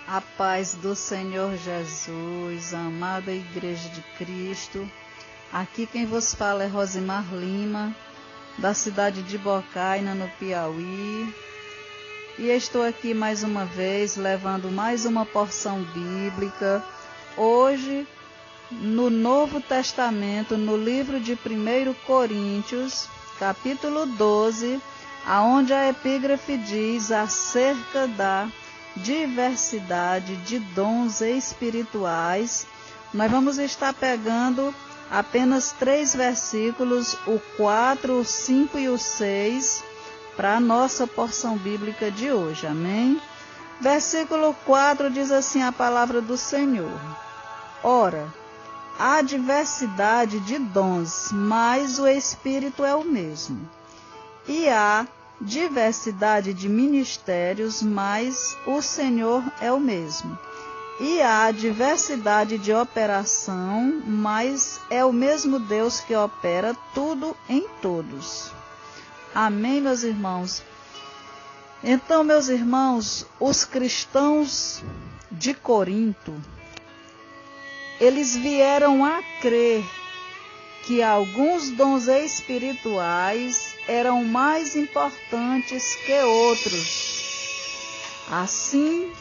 A paz do Senhor Jesus, amada Igreja de Cristo. Aqui quem vos fala é Rosimar Lima, da cidade de Bocaina, no Piauí. E estou aqui mais uma vez, levando mais uma porção bíblica. Hoje, no Novo Testamento, no livro de 1 Coríntios, capítulo 12, aonde a epígrafe diz acerca da diversidade de dons espirituais. Nós vamos estar pegando apenas 3 versículos, o 4, o 5 e o 6, para a nossa porção bíblica de hoje, amém? Versículo 4 diz assim a palavra do Senhor: Ora, há diversidade de dons, mas o Espírito é o mesmo. E há diversidade de ministérios, mas o Senhor é o mesmo. E há diversidade de operação, mas é o mesmo Deus que opera tudo em todos. Amém, meus irmãos? Então, meus irmãos, os cristãos de Corinto, eles vieram a crer que alguns dons espirituais eram mais importantes que outros. Assim,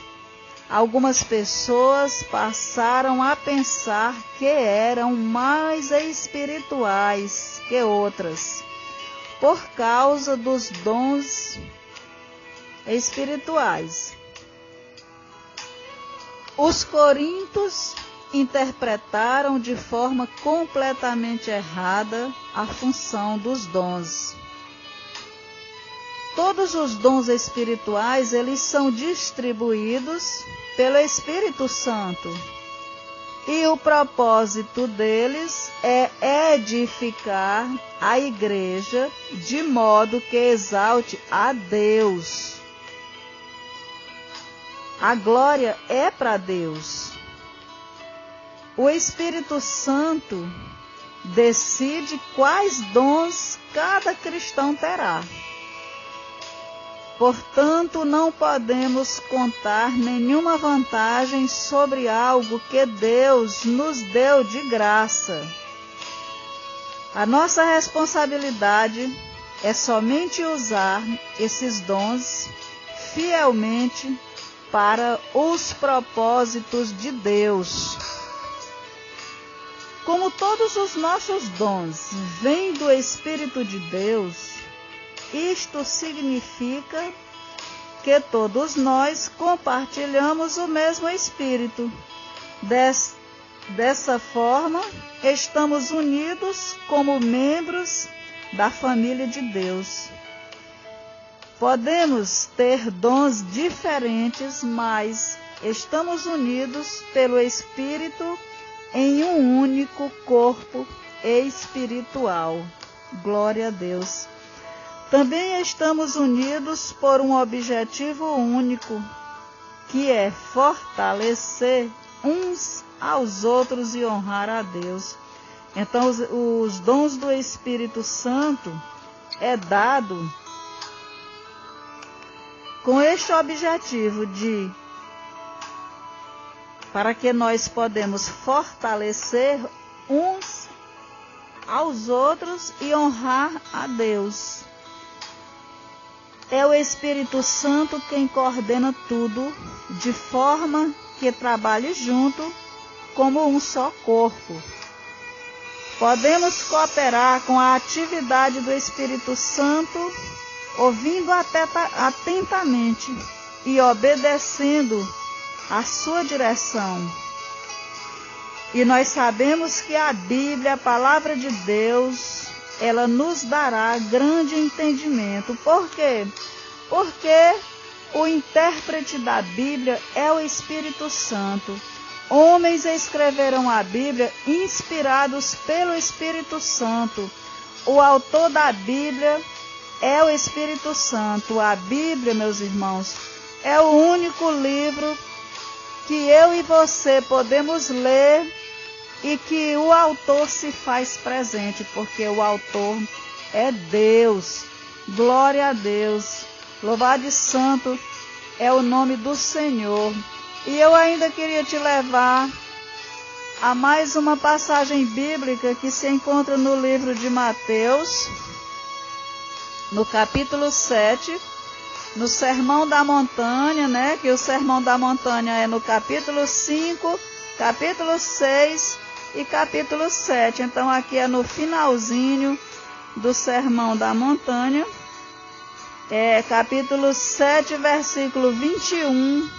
algumas pessoas passaram a pensar que eram mais espirituais que outras, por causa dos dons espirituais. Os coríntios interpretaram de forma completamente errada a função dos dons. Todos os dons espirituais, eles são distribuídos pelo Espírito Santo. E o propósito deles é edificar a igreja de modo que exalte a Deus. A glória é para Deus. O Espírito Santo decide quais dons cada cristão terá. Portanto, não podemos contar nenhuma vantagem sobre algo que Deus nos deu de graça. A nossa responsabilidade é somente usar esses dons fielmente para os propósitos de Deus. Como todos os nossos dons vêm do Espírito de Deus, isto significa que todos nós compartilhamos o mesmo Espírito. Dessa forma, estamos unidos como membros da família de Deus. Podemos ter dons diferentes, mas estamos unidos pelo Espírito em um único corpo espiritual. Glória a Deus. Também estamos unidos por um objetivo único, que é fortalecer uns aos outros e honrar a Deus. Então, os dons do Espírito Santo é dado com este objetivo para que nós podemos fortalecer uns aos outros e honrar a Deus. É o Espírito Santo quem coordena tudo, de forma que trabalhe junto como um só corpo. Podemos cooperar com a atividade do Espírito Santo, ouvindo atentamente e obedecendo a sua direção. E nós sabemos que a Bíblia, a palavra de Deus, ela nos dará grande entendimento. Por quê? Porque o intérprete da Bíblia é o Espírito Santo. Homens escreveram a Bíblia inspirados pelo Espírito Santo. O autor da Bíblia é o Espírito Santo. A Bíblia, meus irmãos, é o único livro que eu e você podemos ler e que o autor se faz presente, porque o autor é Deus. Glória a Deus. Louvado e santo é o nome do Senhor. E eu ainda queria te levar a mais uma passagem bíblica que se encontra no livro de Mateus, no capítulo 7, no Sermão da Montanha, né? Que o Sermão da Montanha é no capítulo 5, capítulo 6 e capítulo 7. Então aqui é no finalzinho do Sermão da Montanha, capítulo 7, versículo 21,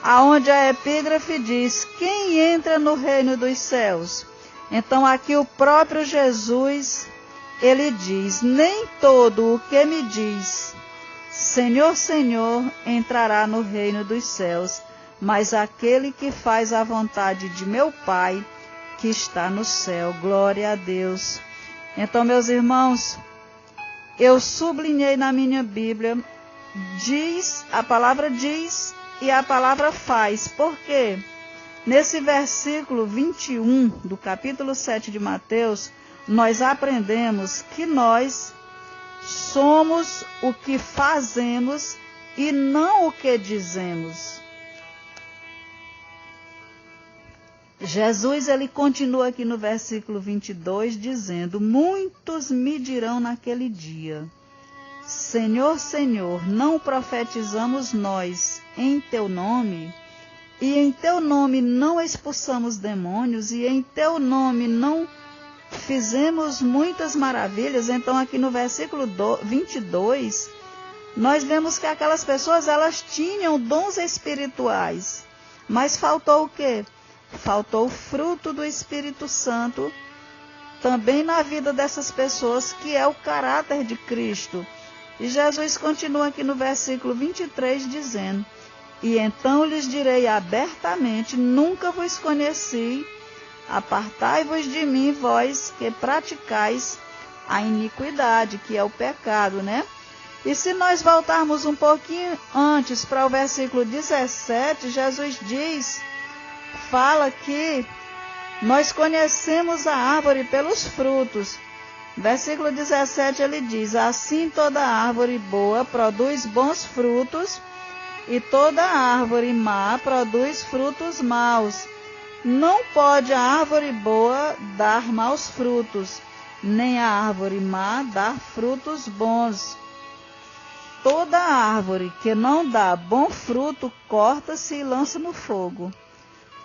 aonde a epígrafe diz: quem entra no reino dos céus? Então aqui o próprio Jesus, ele diz: nem todo o que me diz Senhor, Senhor, entrará no reino dos céus, mas aquele que faz a vontade de meu Pai, que está no céu. Glória a Deus. Então, meus irmãos, eu sublinhei na minha Bíblia, a palavra diz e a palavra faz. Por quê? Nesse versículo 21 do capítulo 7 de Mateus, nós aprendemos que nós somos o que fazemos e não o que dizemos. Jesus, ele continua aqui no versículo 22, dizendo: muitos me dirão naquele dia: Senhor, Senhor, não profetizamos nós em teu nome? E em teu nome não expulsamos demônios? E em teu nome não fizemos muitas maravilhas? Então aqui no versículo 22, nós vemos que aquelas pessoas, elas tinham dons espirituais, mas faltou o quê? Faltou o fruto do Espírito Santo também na vida dessas pessoas, que é o caráter de Cristo. E Jesus continua aqui no versículo 23 dizendo: e então lhes direi abertamente: nunca vos conheci, apartai-vos de mim, vós que praticais a iniquidade, que é o pecado, né? E se nós voltarmos um pouquinho antes para o versículo 17, Jesus fala que nós conhecemos a árvore pelos frutos. Versículo 17 ele diz: assim toda árvore boa produz bons frutos, e toda árvore má produz frutos maus. Não pode a árvore boa dar maus frutos, nem a árvore má dar frutos bons. Toda árvore que não dá bom fruto corta-se e lança no fogo.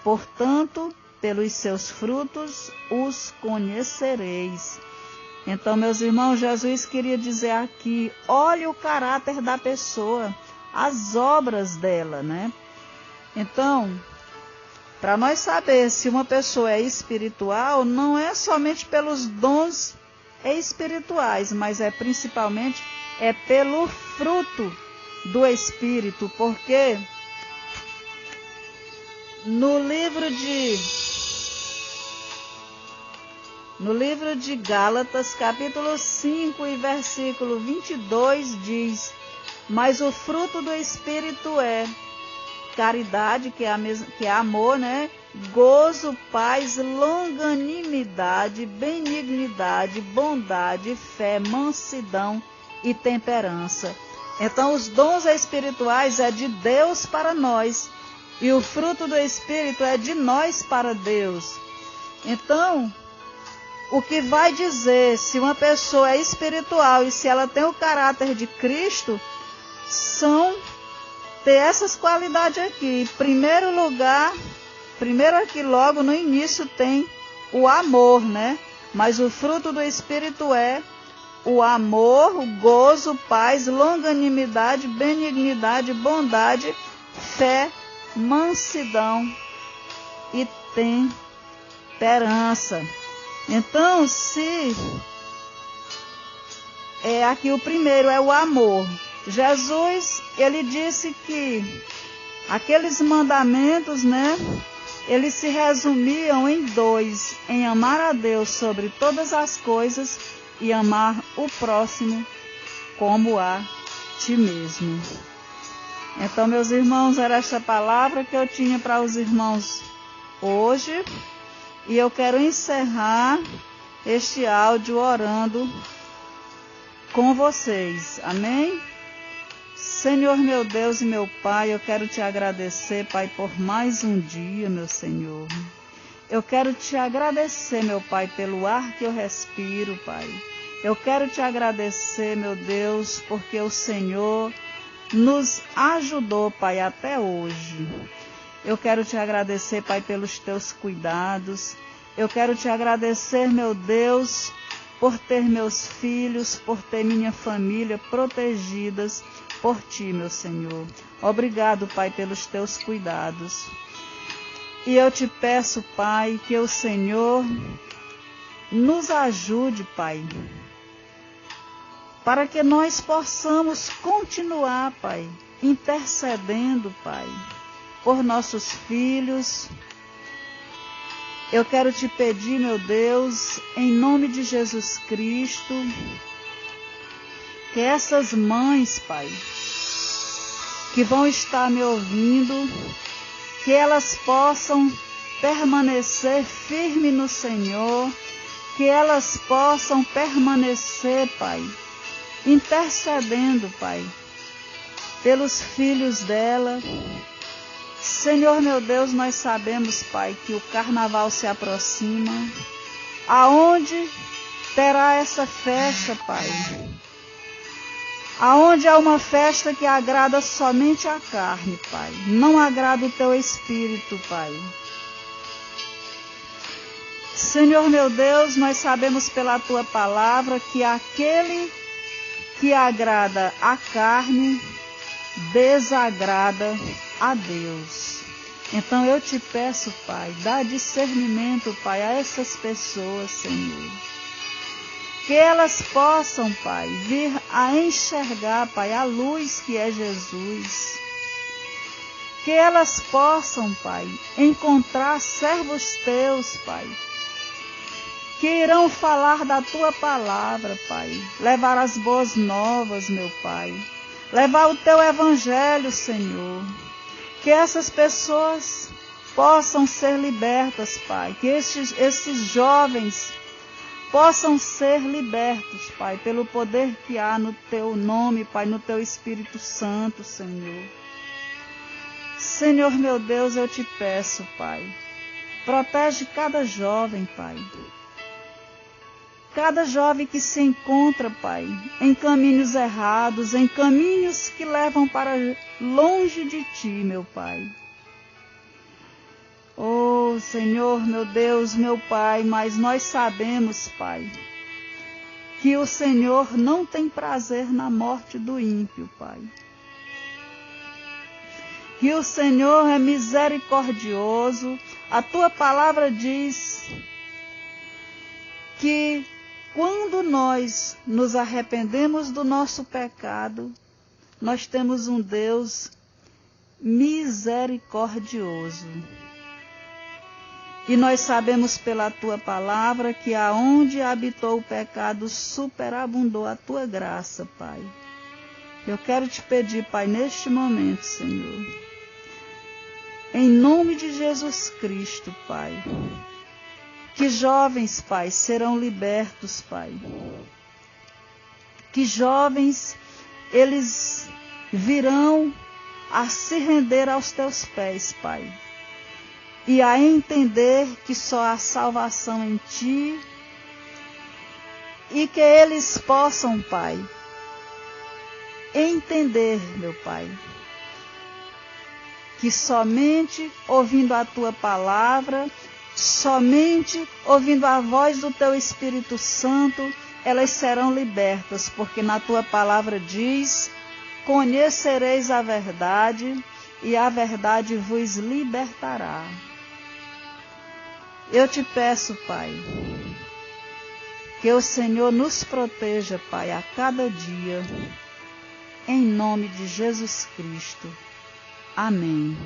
Portanto, pelos seus frutos os conhecereis. Então, meus irmãos, Jesus queria dizer aqui: olhe o caráter da pessoa, as obras dela, né? Então, para nós saber se uma pessoa é espiritual, não é somente pelos dons espirituais, mas principalmente pelo fruto do Espírito, porque no livro de Gálatas, capítulo 5 e versículo 22 diz: mas o fruto do Espírito é caridade, que é amor, né? Gozo, paz, longanimidade, benignidade, bondade, fé, mansidão e temperança. Então, os dons espirituais é de Deus para nós, e o fruto do Espírito é de nós para Deus. Então, o que vai dizer se uma pessoa é espiritual e se ela tem o caráter de Cristo, são ter essas qualidades aqui. Em primeiro lugar, primeiro aqui logo no início tem o amor, né? Mas o fruto do Espírito é o amor, o gozo, paz, longanimidade, benignidade, bondade, fé, mansidão e temperança. Então, se aqui o primeiro é o amor. Jesus, ele disse que aqueles mandamentos, né, eles se resumiam em dois: em amar a Deus sobre todas as coisas e amar o próximo como a ti mesmo. Então, meus irmãos, era essa palavra que eu tinha para os irmãos hoje, e eu quero encerrar este áudio orando com vocês. Amém? Senhor, meu Deus e meu Pai, eu quero te agradecer, Pai, por mais um dia, meu Senhor. Eu quero te agradecer, meu Pai, pelo ar que eu respiro, Pai. Eu quero te agradecer, meu Deus, porque o Senhor nos ajudou, Pai, até hoje. Eu quero te agradecer, Pai, pelos teus cuidados. Eu quero te agradecer, meu Deus, por ter meus filhos, por ter minha família protegidas por ti, meu Senhor. Obrigado, Pai, pelos teus cuidados. E eu te peço, Pai, que o Senhor nos ajude, Pai, para que nós possamos continuar, Pai, intercedendo, Pai, por nossos filhos. Eu quero te pedir, meu Deus, em nome de Jesus Cristo, que essas mães, Pai, que vão estar me ouvindo, que elas possam permanecer firmes no Senhor, que elas possam permanecer, Pai, intercedendo, Pai, pelos filhos dela. Senhor, meu Deus, nós sabemos, Pai, que o carnaval se aproxima. Aonde terá essa festa, Pai? Aonde há uma festa que agrada somente a carne, Pai. Não agrada o teu espírito, Pai. Senhor, meu Deus, nós sabemos pela tua palavra que aquele que agrada a carne desagrada a Deus. Então eu te peço, Pai, dá discernimento, Pai, a essas pessoas, Senhor. Que elas possam, Pai, vir a enxergar, Pai, a luz que é Jesus. Que elas possam, Pai, encontrar servos teus, Pai, que irão falar da tua palavra, Pai. Levar as boas novas, meu Pai. Levar o teu evangelho, Senhor. Que essas pessoas possam ser libertas, Pai. Que esses jovens possam ser libertos, Pai, pelo poder que há no teu nome, Pai, no teu Espírito Santo, Senhor. Senhor, meu Deus, eu te peço, Pai, protege cada jovem, Pai. Cada jovem que se encontra, Pai, em caminhos errados, em caminhos que levam para longe de ti, meu Pai. Oh, Senhor, meu Deus, meu Pai, mas nós sabemos, Pai, que o Senhor não tem prazer na morte do ímpio, Pai. Que o Senhor é misericordioso. A tua palavra diz que quando nós nos arrependemos do nosso pecado, nós temos um Deus misericordioso. E nós sabemos pela tua palavra que aonde habitou o pecado, superabundou a tua graça, Pai. Eu quero te pedir, Pai, neste momento, Senhor, em nome de Jesus Cristo, Pai, que jovens, Pai, serão libertos, Pai. Que jovens, eles virão a se render aos teus pés, Pai. E a entender que só há salvação em ti. E que eles possam, Pai, entender, meu Pai, que somente ouvindo a tua palavra, somente ouvindo a voz do teu Espírito Santo, elas serão libertas, porque na tua palavra diz: conhecereis a verdade e a verdade vos libertará. Eu te peço, Pai, que o Senhor nos proteja, Pai, a cada dia, em nome de Jesus Cristo. Amém.